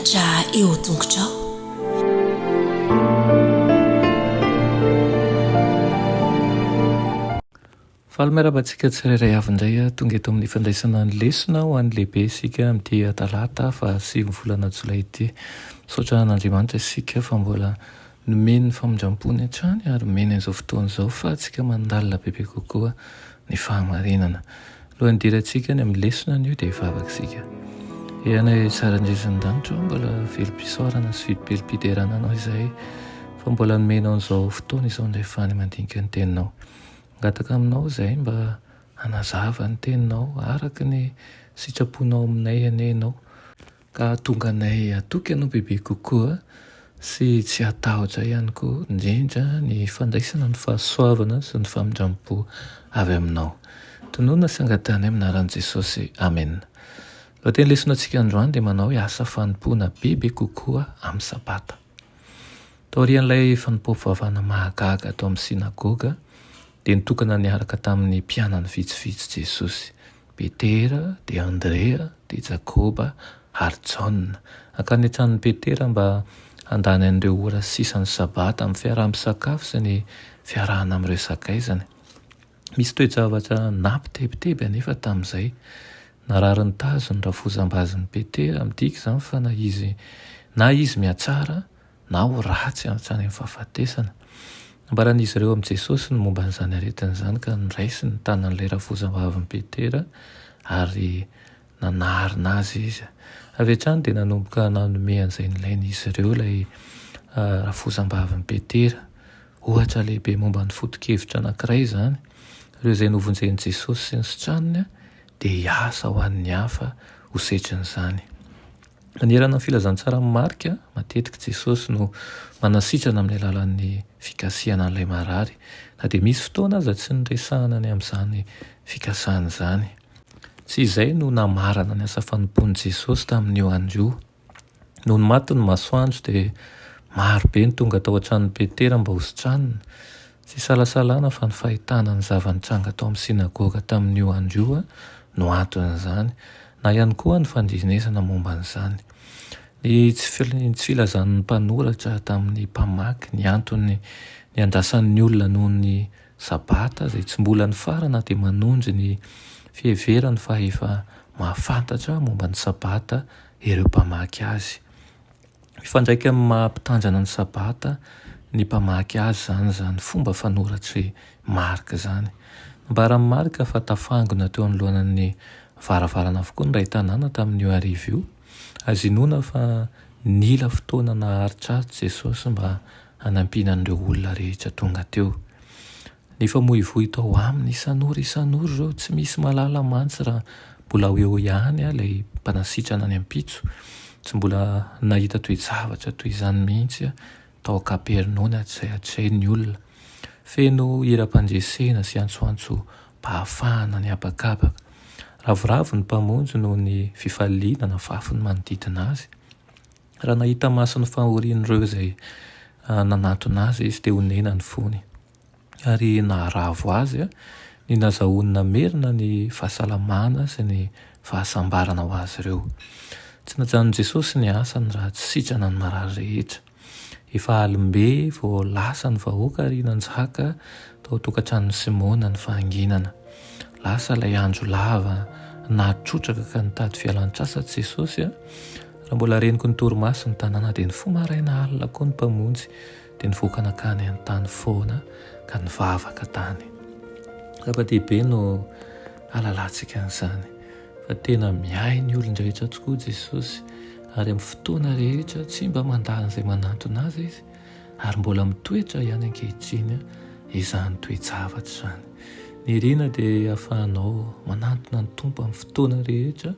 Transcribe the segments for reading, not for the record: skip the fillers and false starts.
Hafatra eo tongotrao. Fahalmerabantsika tsirairay avy indray tonga eto amin'ny fandraisana ny lesona ho an'ny lehibe isika amin'ity talata fa 7 volana Jolay ity. Misaotra an'Andriamanitra isika fa mbola nomeny ny famindram-pony hatrany ary nomeny an'izao fotoana izao fa antsika mandalina bebe kokoa ny fahamarinana. Alohan'ny dirantsika ny amin'ny lesona an'io dia vavakisika. Ianay tsara indrisyn-danitra mbola velom-pisaorana sy fidim-pelom-piderana anao izay fa mbola nomenao an'izao fotoana izao indray fany mandinika ny teninao. Ngataka aminao izay mba hanazava ny teninao araka ny sitraponao aminay anenao ka tonga anay atoky anao bebe kokoa sy tsy hatahotra ihany koa indrindra ny fandraisana ny fahasoavana sy ny famindram-po avy aminao. Tonoina sy angatana aminaran'i Jesosy. Amen. Lohateny lesonantsika androany dia manao hoe asa fanompoana bebe kokoa amin'ny sabata. Taorian'ilay fanompoam-pivavahana mahagaga atao amin'ny sinagoga dia nitokana niaraka tamin'ny mpianany vitsivitsy Jesosy, Petera, dia Andrea, dia Jakoba ary Jaona. Akany an-tranon'i Petera mba handany an'ireo ora sisa ny sabata amin'ny fiaraha-misakafo sy ny fiarahana amin'ireo sakaizany. Misy toe-javatra nampitebiteby anefa tamin'izay. Narary ny tazo ny rafozam-baziny Petera midika izany fa na izy mihatsara na ho ratsy hatrany amin'ny fahafatesana. Nambaran'izy ireo amin'i Jesosy ny momba n'izany aretina izany ka niraisy ny tanan'ilay rafozam-bavin'i Petera ary nanarina azy izy. Avy hatrany dia nanomboka nanome an'izay nilainy izy ireo ilay rafozam-bavin'i Petera. Ohatra lehibe momba ny foto-kevitra anankiray izany. Ireo izay novonjen'i Jesosy sy ny sitraniny dia hiasa ho an'ny hafa ho setrin'izany. Manerana ny filazantsara marika, matetika Jesosy no manasitrana amin'ny alalan'ny fikasihana an'ilay marary. Na dia misy fotoana aza tsy niresahana ny amin'izany fikasahana izany. Tsy izay no namarana ny asa fanompoan'i Jesosy tamin'io andro io. Noho ny matin'ny masoandro dia marobe ny tonga tao an-tranon'i Petera mba ho sitranina. Tsy salasalana fa ny fahitana ny zava-nitranga tao amin'ny sinagoga tamin'io andro io no anton'izany, na ihany koa ny fandrinesana momba n'izany. Ny tsy filazan'ny mpanoratra tamin'ny mpamaky ny antony ny andrasan'ny olona noho ny sabata izay tsy mbola ny farana dia manondry ny fiheverany fa efa mahafantatra momba ny sabata ireo mpamaky azy. Mifandraika amin'ny mahampitanjana ny sabata ny mpamaky azy zany fomba fanoratry marika izany. Nambaran'ny marika fa tafangona teo anoloanan'ny varavarana avokoa ny ray tanàna tamin'io arivo io. Azinoina fa nila fotoana naharitraritra Jesosy mba hanampiana an'ireo olona rehetra tonga teo. Ny famoivoy tao aminy isan'ora ireo tsy misy malala mantsy raha mbola eo ihany ilay mpanasitrana ny ampitso. Tsy mbola nahita toe-javatra toy izany mihitsy tao Kapernaona tsy hatray ny olona. Feno hiram-pandresena sy antsoantso-pahafahana ny habakabaka. Ravoravo ny mpamonjy noho ny fifaliana na fafy ny manodidina azy. Raha nahita maso ny fahorian'ireo izay nanatona azy izy dia honena ny fony. Ary naharavo azy ny nazahoany namerina ny fahasalamana sy ny fahasambarana ho azy ireo. Tsy najanon'i Jesosy ny asany raha tsy sitrana ny marary rehetra. Efa alimbe vao lasa ny vahoaka ary nanjaka tao tokantranon'i Simona ny fahanginana. Lasa ilay andro lava natrotraka ka nitady fialan-tsasatsy Jesosy. Raha mbola reniko ny torimaso ny tanàna dia ny fomaraina alina koa ny mpamonjy dia nivoaka nakany an-tany foana ka nivavaka tany. Zava-dehibe no alalantsika an'izany fa tena miay ny olon-drehetra tokoa Jesosy ary amin'ny fotoana rehetra tsy mba mandala izay manantona azy izy ary mbola mitoetra ihany ankehitriny izany toe-javatra izany. Ny rina dia ahafahanao manantona ny tompo amin'ny fotoana rehetra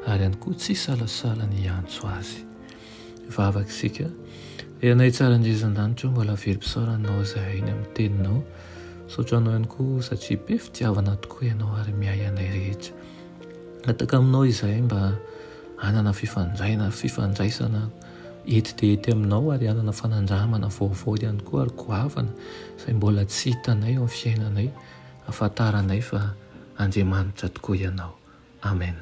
ary ihany koa tsy salasala ny antso azy. Vavaka isika. Ianay tsara indrisyn-danitra mbola velom-pisaoranao izay iny amin'ny teninao. Misaotra anao ihany koa satria be fitiavana tokoa ianao ary miay anay rehetra. Nataka aminao izay mba hanana fifandraisana ety aminao ary hanana fanandramana vaovao ihany koa ary goavana izay mbola tsy hitanay ao amin'ny fiainanay. Afantaranay fa Andriamanitra tokoa ianao. Amen.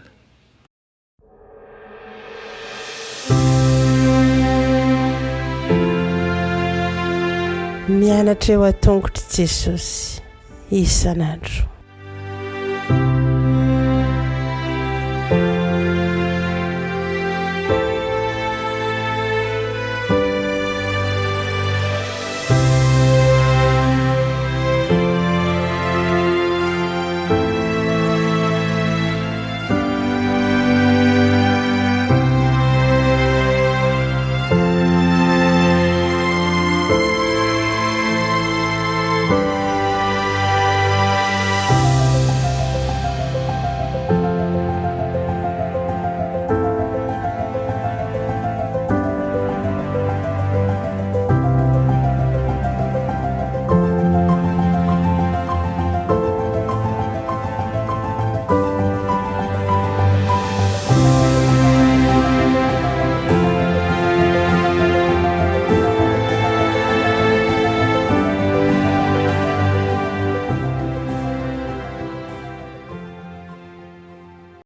mianatra eo a-tongotry Jesosy isan'andro.